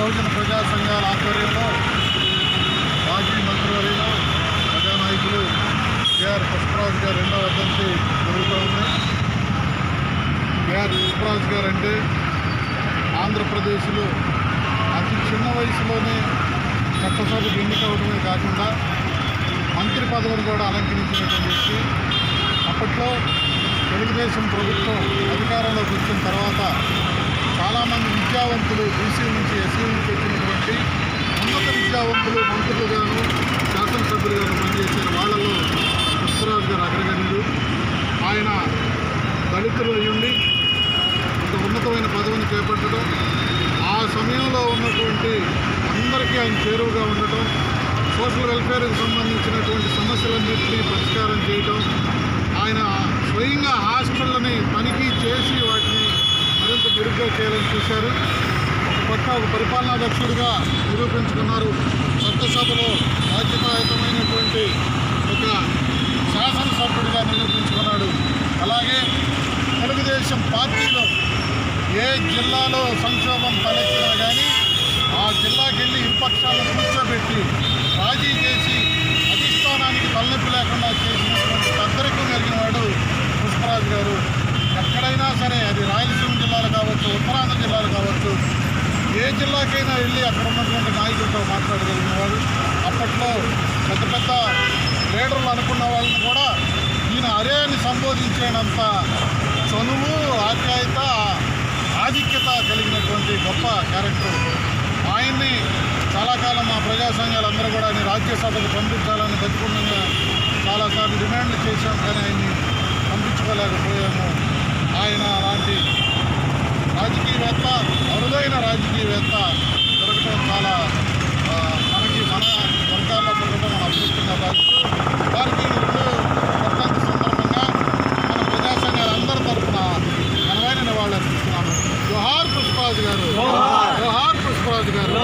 బహుజన ప్రజా సంఘాల ఆధ్వర్యంలో మాజీ మంత్రివర్యులు ప్రజానాయకులు కేఆర్ పుష్పరాజు గారు రెండవ వర్ధంతి జరుగుతూ ఉంది. కేఆర్ పుష్పరాజు గారు అంటే ఆంధ్రప్రదేశ్లో అతి చిన్న వయసులోనే చట్టసభకు ఎన్నికవడమే కాకుండా మంత్రి పదవిని కూడా అలంకరించినటువంటి వ్యక్తి. అప్పట్లో తెలుగుదేశం ప్రభుత్వం అధికారంలోకి వచ్చిన తర్వాత చాలామంది విద్యావంతులు బీసీ నుంచి ఎస్సీ నుంచి వచ్చినటువంటి ఉన్నత విద్యావంతులు మంత్రులుగాను శాసనసభ్యులుగాను పనిచేసిన వాళ్ళలో పుష్పరాజు గారు అగ్రగణ్యుడు. ఆయన దళితులు అయ్యుండి ఇంత ఉన్నతమైన పదవిని చేపట్టడం, ఆ సమయంలో ఉన్నటువంటి అందరికీ ఆయన చేరువుగా ఉండటం, సోషల్ వెల్ఫేర్కి సంబంధించినటువంటి సమస్యలన్నింటినీ పరిష్కారం చేయటం, ఆయన స్వయంగా హాస్టళ్ళని తనిఖీ చేసి వాటిని మరింత మెరుగ్గా చేయాలని చూశారు. ఒక పక్క ఒక పరిపాలనా దక్షుడిగా నిరూపించుకున్నారు. చట్టసభలో బాధ్యతాయుతమైనటువంటి ఒక శాసనసభ్యుడిగా నిరూపించుకున్నాడు. అలాగే తెలుగుదేశం పార్టీలో ఏ జిల్లాలో సంక్షోభం తలెత్తినా కానీ ఆ జిల్లాకి వెళ్ళి ఇరుపక్షాలను కూర్చోబెట్టి రాజీ చేసి అధిష్టానానికి తలనొప్పి లేకుండా చేసినటువంటి పెద్దరికం కలిగిన వాడు పుష్పరాజు గారు. ఎక్కడైనా సరే అది రాయలసీమ జిల్లాలు కావచ్చు, ఉత్తరాంధ్ర జిల్లాలు కావచ్చు, ఏ జిల్లాకైనా వెళ్ళి అక్కడ ఉన్నటువంటి నాయకులతో మాట్లాడగలిగిన వాడు. అప్పట్లో పెద్ద పెద్ద లీడర్లు అనుకున్న వాళ్ళని కూడా ఈయన అరే అని సంబోధించేంత చనువు, ఆప్యాయత, ఆధిక్యత కలిగినటువంటి గొప్ప క్యారెక్టర్. ఆయన్ని చాలా కాలం మా ప్రజా సంఘాలందరూ కూడా ఆయన రాజ్యసభకు పంపించాలని బతికుండగా చాలాసార్లు డిమాండ్లు చేశాం, కానీ ఆయన్ని పంపించుకోలేకపోయాము. ఆయన అలాంటి రాజకీయవేత్త, అరుదైన రాజకీయవేత్త దొరకడం చాలా మనకి మన వర్గాల్లో దొరకడం మన అదృష్టంగా భావిస్తూ వారికి వర్ధంతి సందర్భంగా మన ప్రజా సంఘాలందరి తరఫున ఘనమైన నివాళులు అర్పిస్తున్నాము. జోహార్ పుష్పరాజు గారు, జోహార్ పుష్పరాజు గారు.